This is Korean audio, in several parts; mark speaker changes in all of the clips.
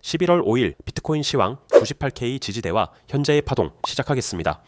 Speaker 1: 11월 5일 비트코인 시황 98K 지지대와 현재의 파동 시작하겠습니다.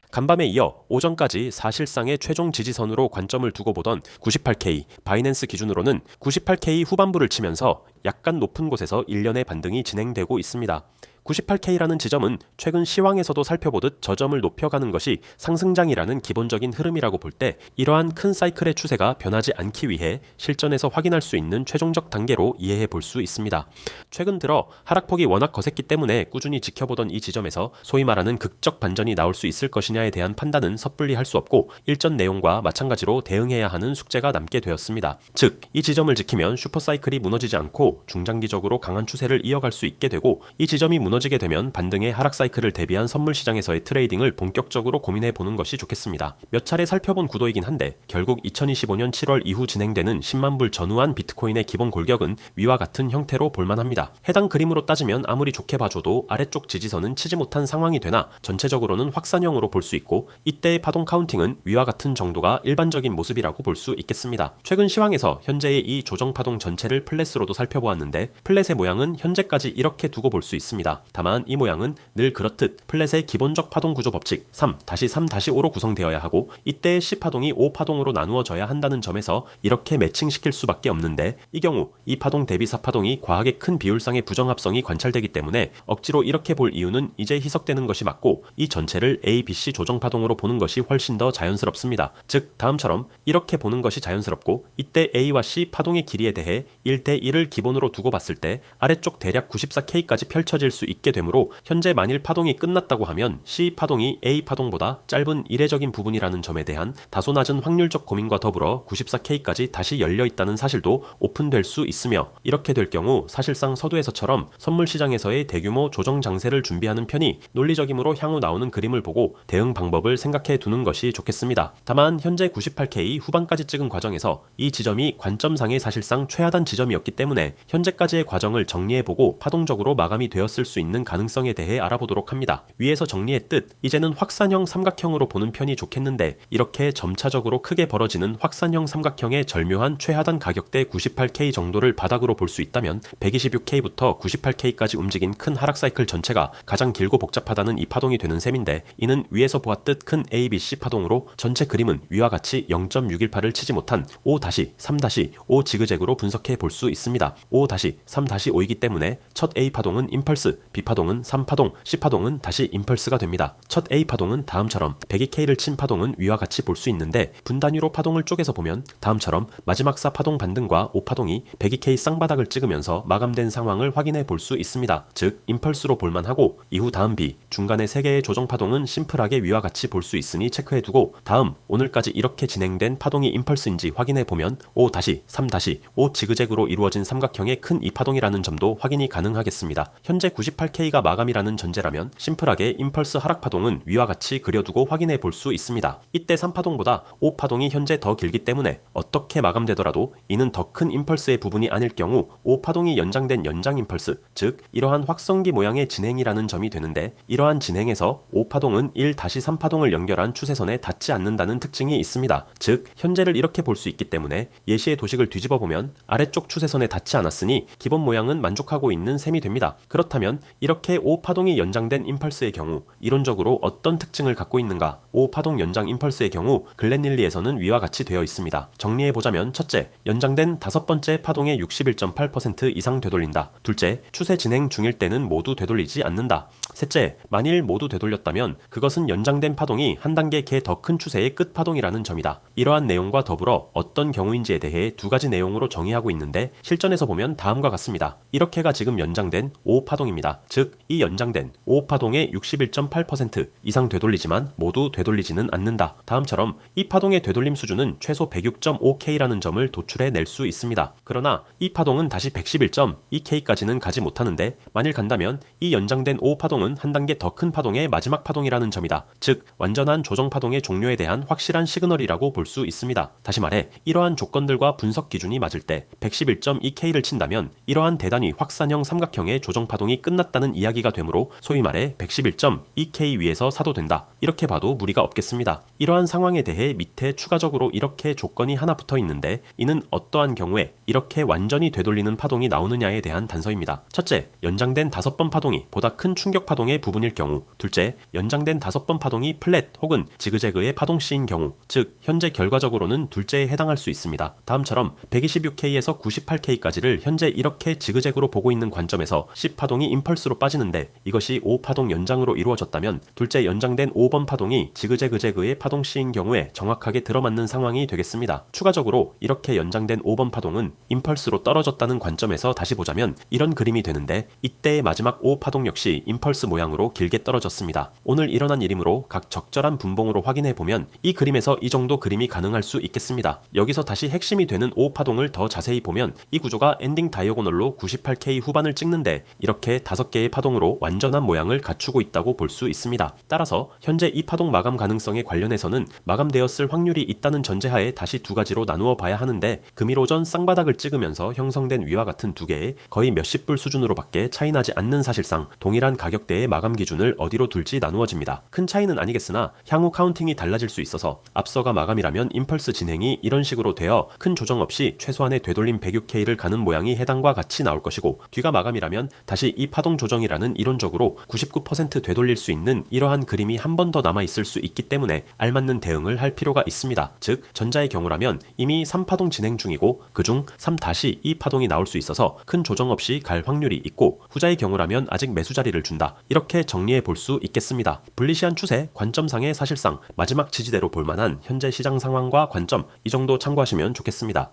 Speaker 1: 간밤에 이어 오전까지 사실상의 최종 지지선으로 관점을 두고 보던 98K, 바이낸스 기준으로는 98K 후반부를 치면서 약간 높은 곳에서 일련의 반등이 진행되고 있습니다. 98K라는 지점은 최근 시황에서도 살펴보듯 저점을 높여가는 것이 상승장이라는 기본적인 흐름이라고 볼 때 이러한 큰 사이클의 추세가 변하지 않기 위해 실전에서 확인할 수 있는 최종적 단계로 이해해 볼 수 있습니다. 최근 들어 하락폭이 워낙 거셌기 때문에 꾸준히 지켜보던 이 지점에서 소위 말하는 극적 반전이 나올 수 있을 것이냐에 대한 판단은 섣불리 할 수 없고 일전 내용과 마찬가지로 대응해야 하는 숙제가 남게 되었습니다. 즉, 이 지점을 지키면 슈퍼사이클이 무너지지 않고 중장기적으로 강한 추세를 이어갈 수 있게 되고 이 지점이 무너지게 되면 반등의 하락 사이클을 대비한 선물 시장에서의 트레이딩을 본격적으로 고민해 보는 것이 좋겠습니다. 몇 차례 살펴본 구도이긴 한데 결국 2025년 7월 이후 진행되는 10만 불 전후한 비트코인의 기본 골격은 위와 같은 형태로 볼만합니다. 해당 그림으로 따지면 아무리 좋게 봐줘도 아래쪽 지지선은 치지 못한 상황이 되나 전체적으로는 확산형으로 볼 수 있고 이때의 파동 카운팅은 위와 같은 정도가 일반적인 모습이라고 볼 수 있겠습니다. 최근 시황에서 현재의 이 조정 파동 전체를 플랫으로도 살펴보았는데 플랫의 모양은 현재까지 이렇게 두고 볼 수 있습니다. 다만 이 모양은 늘 그렇듯 플랫의 기본적 파동 구조 법칙 3-3-5로 구성되어야 하고 이때의 C파동이 5파동으로 나누어져야 한다는 점에서 이렇게 매칭시킬 수밖에 없는데 이 경우 이 파동 대비 4파동이 과하게 큰 비율상의 부정합성이 관찰되기 때문에 억지로 이렇게 볼 이유는 이제 희석되는 것이 맞고 이 전체를 A, B, C 조정파동으로 보는 것이 훨씬 더 자연스럽습니다. 즉 다음처럼 이렇게 보는 것이 자연스럽고 이때 A와 C 파동의 길이에 대해 1대1을 기본으로 두고 봤을 때 아래쪽 대략 94K까지 펼쳐질 수 있게 되므로 현재 만일 파동이 끝났다고 하면 C파동이 A파동보다 짧은 이례적인 부분이라는 점에 대한 다소 낮은 확률적 고민과 더불어 94K까지 다시 열려있다는 사실도 오픈될 수 있으며 이렇게 될 경우 사실상 서두에서처럼 선물시장에서의 대규모 조정 장세를 준비하는 편이 논리적이므로 향후 나오는 그림을 보고 대응 방법을 생각해 두는 것이 좋겠습니다. 다만 현재 98K 후반까지 찍은 과정에서 이 지점이 관점상의 사실상 최하단 지점이었기 때문에 현재까지의 과정을 정리해보고 파동적으로 마감이 되었을 수 있는 가능성에 대해 알아보도록 합니다. 위에서 정리했듯 이제는 확산형 삼각형으로 보는 편이 좋겠는데 이렇게 점차적으로 크게 벌어지는 확산형 삼각형의 절묘한 최하단 가격대 98K 정도를 바닥으로 볼 수 있다면 126K부터 98K까지 움직인 큰 하락 사이클 전체가 가장 길고 복잡하다는 이 파동이 되는 셈인데 이는 위에서 보았듯 큰 ABC 파동으로 전체 그림은 위와 같이 0.618을 치지 못한 5-3-5 지그재그로 분석해 볼 수 있습니다. 5-3-5이기 때문에 첫 A파동은 임펄스, B파동은 3파동, C파동은 다시 임펄스가 됩니다. 첫 A파동은 다음처럼 102K를 친 파동은 위와 같이 볼 수 있는데 분단위로 파동을 쪼개서 보면 다음처럼 마지막 4파동 반등과 5파동이 102K 쌍바닥을 찍으면서 마감된 상황을 확인해 볼 수 있습니다. 즉 임펄스로 볼만하고 이후 다음 B, 중간에 3개의 조정 파동은 심플하게 위와 같이 볼 수 있으니 체크해두고 다음 오늘까지 이렇게 진행된 파동이 임펄스인지 확인해 보면 5-3-5 지그재그로 이루어진 삼각형의 큰 이 파동이라는 점도 확인이 가능하겠습니다. 현재 98K가 마감이라는 전제라면 심플하게 임펄스 하락 파동은 위와 같이 그려두고 확인해 볼 수 있습니다. 이때 3파동보다 5파동이 현재 더 길기 때문에 어떻게 마감되더라도 이는 더 큰 임펄스의 부분이 아닐 경우 5파동이 연장된 연장 임펄스, 즉 이러한 확성기 모양의 진행이라는 점이 되는데 이러한 진행에서 5파동은 1-3파동을 연결한 추세선에 닿지 않는다는 특징이 있습니다. 즉 현재를 이렇게 볼 수 있기 때문에 예시의 도식을 뒤집어 보면 아래쪽 추세선에 닿지 않았으니 기본 모양은 만족하고 있는 셈이 됩니다. 그렇다면 이렇게 5파동이 연장된 임펄스의 경우 이론적으로 어떤 특징을 갖고 있는가? 5파동 연장 임펄스의 경우 글렌릴리에서는 위와 같이 되어 있습니다. 정리해보자면 첫째, 연장된 다섯 번째 파동의 61.8% 이상 되돌린다. 둘째, 추세 진행 중일 때는 모두 되돌리지 않는다. 셋째, 만일 모두 되돌렸다면 그것은 연장된 파동이 한 단계 개 더 큰 추세의 끝파동이라는 점이다. 이러한 내용과 더불어 어떤 경우인지에 대해 두 가지 내용으로 정의하고 있는데 실전에서 보면 다음과 같습니다. 이렇게가 지금 연장된 5파동입니다. 즉 이 연장된 5파동의 61.8% 이상 되돌리지만 모두 되돌리지는 않는다. 다음처럼 이 파동의 되돌림 수준은 최소 106.5K라는 점을 도출해 낼 수 있습니다. 그러나 이 파동은 다시 111.2K까지는 가지 못하는데 만일 간다면 이 연장된 5파동은 한 단계 더 큰 파동의 마지막 파동이라는 점이다. 즉 완전한 조정 파동의 종료에 대한 확실한 시그널이라고 볼 수 있습니다. 다시 말해 이러한 조건들과 분석 기준이 맞을 때 111.2K를 친다면 이러한 대단위 확산형 삼각형의 조정 파동이 끝났다 끝났다는 이야기가 되므로 소위 말해 111.2K 위에서 사도 된다. 이렇게 봐도 무리가 없겠습니다. 이러한 상황에 대해 밑에 추가적으로 이렇게 조건이 하나 붙어 있는데 이는 어떠한 경우에 이렇게 완전히 되돌리는 파동이 나오느냐에 대한 단서입니다. 첫째, 연장된 5번 파동이 보다 큰 충격 파동의 부분일 경우. 둘째, 연장된 5번 파동이 플랫 혹은 지그재그의 파동시인 경우. 즉 현재 결과적으로는 둘째에 해당할 수 있습니다. 다음처럼 126K에서 98K까지를 현재 이렇게 지그재그로 보고 있는 관점에서 10파동이 임펄스로 빠지는데 이것이 5파동 연장으로 이루어졌다면 둘째 연장된 5번 파동이 지그재그의 파동시인 경우에 정확하게 들어맞는 상황이 되겠습니다. 추가적으로 이렇게 연장된 5번 파동은 임펄스로 떨어졌다는 관점에서 다시 보자면 이런 그림이 되는데 이때의 마지막 5파동 역시 임펄스 모양으로 길게 떨어졌습니다. 오늘 일어난 일이므로 각 적절한 분봉으로 확인해보면 이 그림에서 이 정도 그림이 가능할 수 있겠습니다. 여기서 다시 핵심이 되는 5파동을 더 자세히 보면 이 구조가 엔딩 다이어고널로 98K 후반을 찍는데 이렇게 5개의 파동으로 완전한 모양을 갖추고 있다고 볼 수 있습니다. 따라서 현재 이 파동 마감 가능성에 관련해서는 마감되었을 확률이 있다는 전제하에 다시 두 가지로 나누어 봐야 하는데 금일 오전 쌍바닥을 찍으면서 형성된 위와 같은 두 개의 거의 몇십 불 수준으로밖에 차이나지 않는 사실상 동일한 가격대의 마감 기준을 어디로 둘지 나누어집니다. 큰 차이는 아니겠으나 향후 카운팅이 달라질 수 있어서 앞서가 마감이라면 임펄스 진행이 이런 식으로 되어 큰 조정 없이 최소한의 되돌림 106K를 가는 모양이 해당과 같이 나올 것이고 뒤가 마감이라면 다시 이 파동 조정이라는 이론적으로 99% 되돌릴 수 있는 이러한 그림이 한 번 더 남아있을 수 있기 때문에 알맞는 대응을 할 필요가 있습니다. 즉 전자의 경우라면 이미 3파동 진행 중이고 그중 3-2 파동이 나올 수 있어서 큰 조정 없이 갈 확률이 있고 후자의 경우라면 아직 매수 자리를 준다. 이렇게 정리해 볼 수 있겠습니다. 불리시한 추세, 관점상의 사실상 마지막 지지대로 볼만한 현재 시장 상황과 관점 이 정도 참고하시면 좋겠습니다.